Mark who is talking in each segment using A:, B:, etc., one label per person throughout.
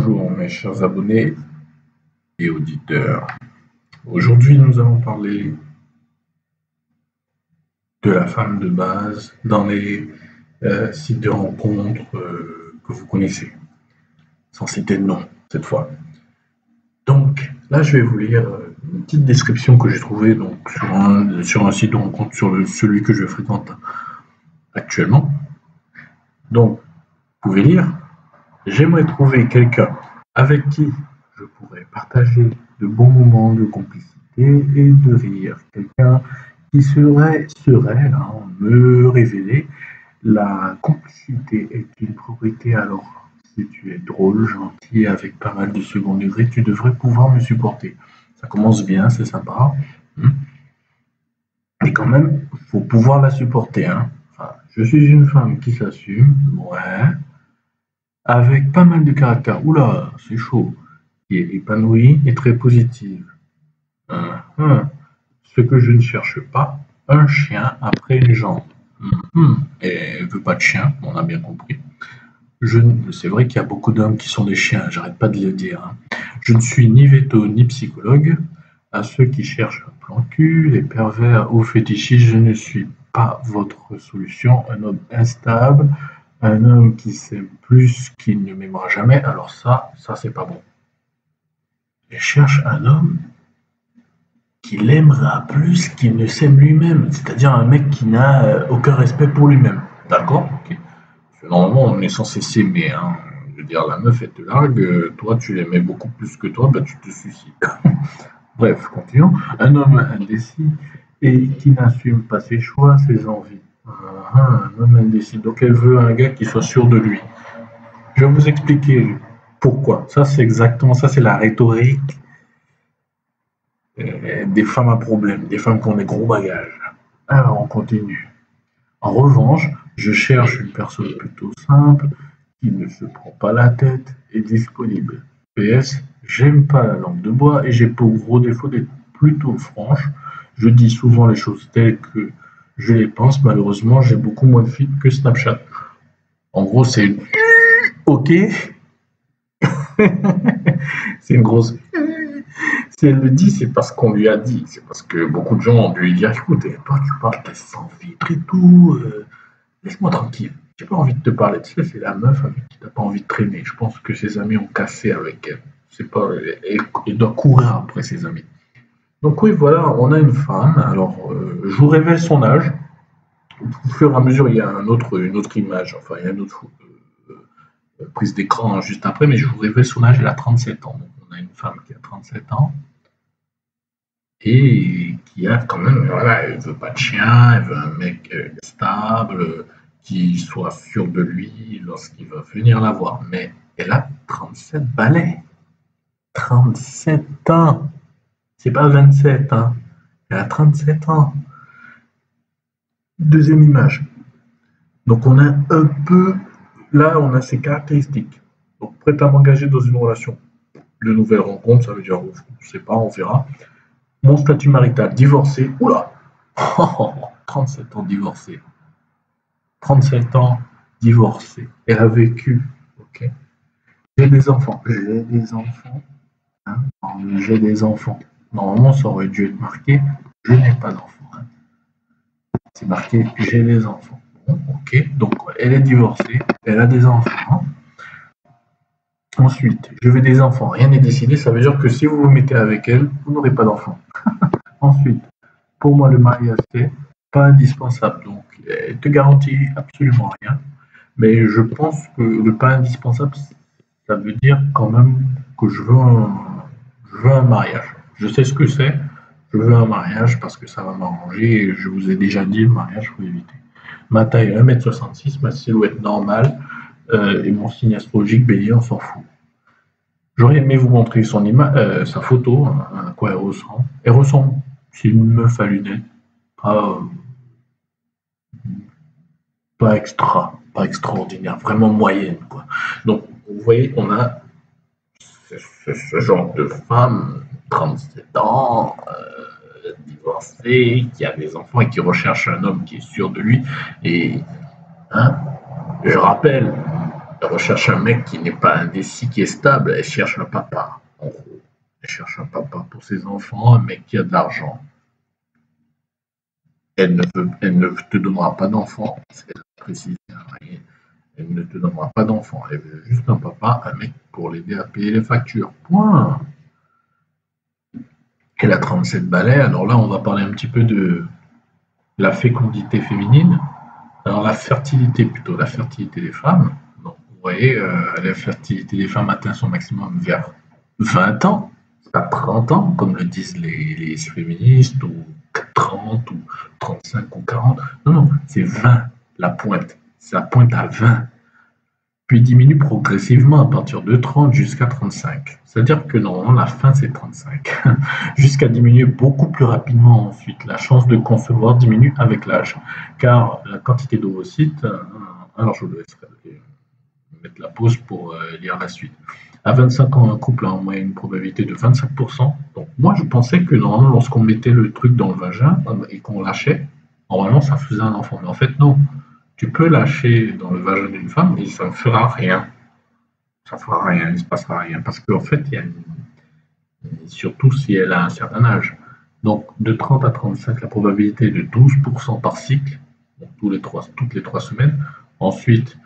A: Bonjour mes chers abonnés et auditeurs. Aujourd'hui nous allons parler de la femme de base dans les sites de rencontres que vous connaissez, sans citer de nom cette fois. Donc là je vais vous lire une petite description que j'ai trouvée donc, sur un site de rencontre, celui que je fréquente actuellement. Donc vous pouvez lire: j'aimerais trouver quelqu'un avec qui je pourrais partager de bons moments de complicité et de rire. Quelqu'un qui serait serein à me révéler. La complicité est une propriété, alors si tu es drôle, gentil, avec pas mal de second degré, tu devrais pouvoir me supporter. Ça commence bien, c'est sympa. Et quand même, il faut pouvoir la supporter. Enfin, je suis une femme qui s'assume, ouais, avec pas mal de caractère. Oula, c'est chaud. Qui est épanouie et très positive. Ce que je ne cherche pas, un chien après une jambe. Et elle veut pas de chien, on a bien compris. C'est vrai qu'il y a beaucoup d'hommes qui sont des chiens, j'arrête pas de le dire. Je ne suis ni veto ni psychologue. À ceux qui cherchent un plan cul, les pervers ou fétichistes, je ne suis pas votre solution. Un homme instable, un homme qui s'aime plus qu'il ne m'aimera jamais, alors ça c'est pas bon. Je cherche un homme qui l'aimera plus qu'il ne s'aime lui-même, c'est-à-dire un mec qui n'a aucun respect pour lui-même. D'accord? Okay. Normalement, on est censé s'aimer. Je veux dire, la meuf, elle te largue, toi, tu l'aimais beaucoup plus que toi, bah, tu te suicides. Bref, continuons. Un homme indécis et qui n'assume pas ses choix, ses envies. Un homme indécis. Donc, elle veut un gars qui soit sûr de lui. Je vais vous expliquer pourquoi. Ça, c'est exactement ça, c'est la rhétorique des femmes à problème, des femmes qui ont des gros bagages. Alors, on continue. En revanche, je cherche une personne plutôt simple, qui ne se prend pas la tête et disponible. PS, j'aime pas la langue de bois et j'ai pour gros défaut d'être plutôt franche. Je dis souvent les choses telles que je les pense. Malheureusement, j'ai beaucoup moins de feed que Snapchat. En gros, c'est une OK. C'est une grosse. Si elle le dit, c'est parce qu'on lui a dit. C'est parce que beaucoup de gens ont dû lui dire: écoute, toi, tu parles, t'es sans filtre et tout. Laisse-moi tranquille. J'ai pas envie de te parler. Tu sais, c'est la meuf avec qui t'as pas envie de traîner. Je pense que ses amis ont cassé avec elle. C'est pas. Elle doit courir après ses amis. Donc, oui, voilà, on a une femme. Alors, je vous révèle son âge. Au fur et à mesure, il y a une autre image. Enfin, il y a une autre prise d'écran juste après, mais je vous révèle son âge. Elle a 37 ans. Donc, on a une femme qui a 37 ans. Et qui a quand même, voilà, elle veut pas de chien, elle veut un mec stable, qui soit sûr de lui lorsqu'il va venir la voir. Mais elle a 37 balais. 37 ans. C'est pas 27, Elle a 37 ans. Deuxième image. Donc on a un peu, là on a ses caractéristiques. Donc prête à m'engager dans une relation de nouvelle rencontre, ça veut dire, on ne sait pas, on verra. Mon statut marital, divorcé. Oula, 37 ans divorcé. 37 ans divorcé. Elle a vécu. Ok. J'ai des enfants. J'ai des enfants. J'ai des enfants. Normalement, ça aurait dû être marqué: je n'ai pas d'enfants. C'est marqué: j'ai des enfants. Bon, ok. Donc, elle est divorcée. Elle a des enfants. Ensuite, je veux des enfants. Rien n'est décidé. Ça veut dire que si vous vous mettez avec elle, vous n'aurez pas d'enfants. Ensuite, pour moi, le mariage, c'est pas indispensable. Donc, elle te garantit absolument rien. Mais je pense que le pas indispensable, ça veut dire quand même que je veux un mariage. Je sais ce que c'est. Je veux un mariage parce que ça va m'arranger. Et je vous ai déjà dit, le mariage, il faut éviter. Ma taille 1m66, ma silhouette normale et mon signe astrologique bélier, on s'en fout. J'aurais aimé vous montrer sa photo, à quoi elle ressemble. Elle ressemble, c'est une meuf à lunettes, pas extraordinaire, vraiment moyenne, quoi. Donc, vous voyez, on a ce genre de femme, 37 ans, divorcée, qui a des enfants et qui recherche un homme qui est sûr de lui. Et, je rappelle, Elle recherche un mec qui n'est pas indécis, qui est stable. Elle cherche un papa, en gros. Elle cherche un papa pour ses enfants, un mec qui a de l'argent. Elle ne te donnera pas d'enfant, c'est précisé. Elle ne te donnera pas d'enfant. Elle veut juste un papa, un mec pour l'aider à payer les factures. Point. Elle a 37 balais. Alors là, on va parler un petit peu de la fécondité féminine. Alors la fertilité, plutôt la fertilité des femmes. Donc, vous voyez, la fertilité des femmes atteint son maximum vers 20 ans, pas 30 ans, comme le disent les féministes, ou 30, ou 35, ou 40. Non, non, c'est 20, la pointe. Ça pointe à 20. Puis diminue progressivement à partir de 30 jusqu'à 35. C'est-à-dire que normalement, la fin, c'est 35. Jusqu'à diminuer beaucoup plus rapidement ensuite. La chance de concevoir diminue avec l'âge. Car la quantité d'ovocytes... alors, je vous laisserai mettre la pause pour lire la suite. À 25 ans, un couple a en moyenne une probabilité de 25%. Donc, moi, je pensais que normalement, lorsqu'on mettait le truc dans le vagin et qu'on lâchait, normalement, ça faisait un enfant. Mais en fait, non. Tu peux lâcher dans le vagin d'une femme et ça ne fera rien. Ça ne fera rien, il ne se passera rien. Parce qu'en fait, surtout si elle a un certain âge. Donc, de 30 à 35, la probabilité est de 12% par cycle, donc toutes les 3 semaines. Ensuite,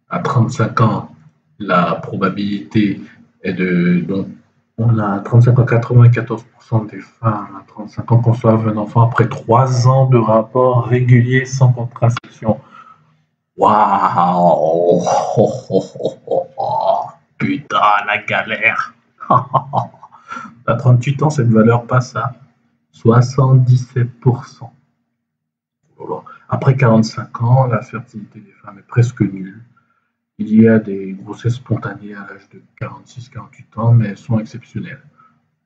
A: à 35 ans, la probabilité est de... Donc, on a 35 ans, 94% des femmes à 35 ans conçoivent un enfant après 3 ans de rapport régulier sans contraception. Waouh! Putain, la galère! À 38 ans, cette valeur passe à 77%. Après 45 ans, la fertilité des femmes est presque nulle. Il y a des grossesses spontanées à l'âge de 46-48 ans, mais elles sont exceptionnelles.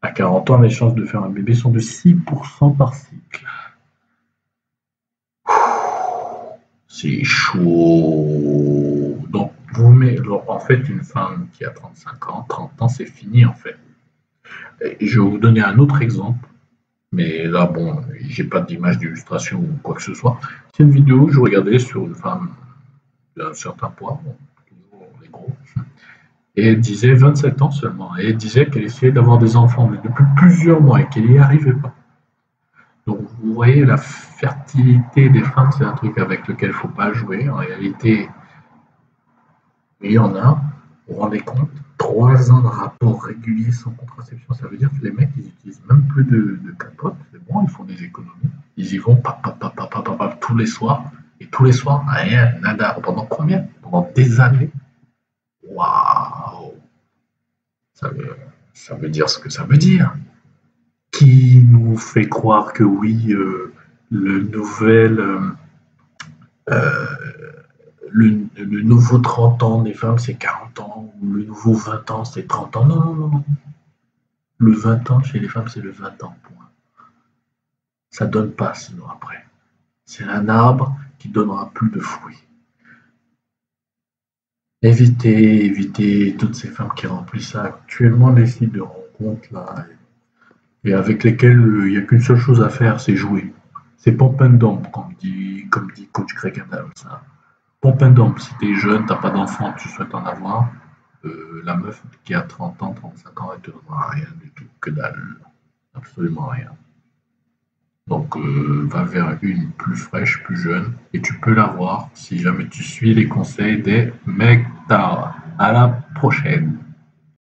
A: À 40 ans, les chances de faire un bébé sont de 6% par cycle. C'est chaud. Donc, en fait, une femme qui a 35 ans, 30 ans, c'est fini, en fait. Et je vais vous donner un autre exemple. Mais là, bon, j'ai pas d'image d'illustration ou quoi que ce soit. C'est une vidéo que je regardais sur une femme d'un certain poids, bon, toujours les gros, et elle disait 27 ans seulement, et elle disait qu'elle essayait d'avoir des enfants, mais depuis plusieurs mois, et qu'elle n'y arrivait pas. Donc vous voyez, la fertilité des femmes, c'est un truc avec lequel il ne faut pas jouer. En réalité, il y en a, vous vous rendez compte, 3 ans de rapport régulier sans contraception, ça veut dire que les mecs, ils n'utilisent même plus de capote, c'est bon, ils font des économies. Ils y vont tous les soirs, et tous les soirs, rien, nada. Pendant combien? Pendant des années. Waouh! Ça veut dire ce que ça veut dire. Qui nous fait croire que oui, le nouveau 30 ans des femmes, c'est 40 ans, ou le nouveau 20 ans, c'est 30 ans. Non, non, non, non. Le 20 ans chez les femmes, c'est le 20 ans, point. Ça donne pas sinon après. C'est un arbre qui donnera plus de fruits. Évitez toutes ces femmes qui remplissent actuellement les sites de rencontres là, et avec lesquelles il n'y a qu'une seule chose à faire, c'est jouer. C'est pump and dump, comme dit coach Greg Adams. Hein. Pump and dump, si t'es jeune, t'as pas d'enfant, tu souhaites en avoir, la meuf qui a 30 ans, 35 ans, elle te donnera rien du tout, que dalle. Absolument rien. Donc va vers une plus fraîche, plus jeune, et tu peux l'avoir si jamais tu suis les conseils des mecs. À la prochaine.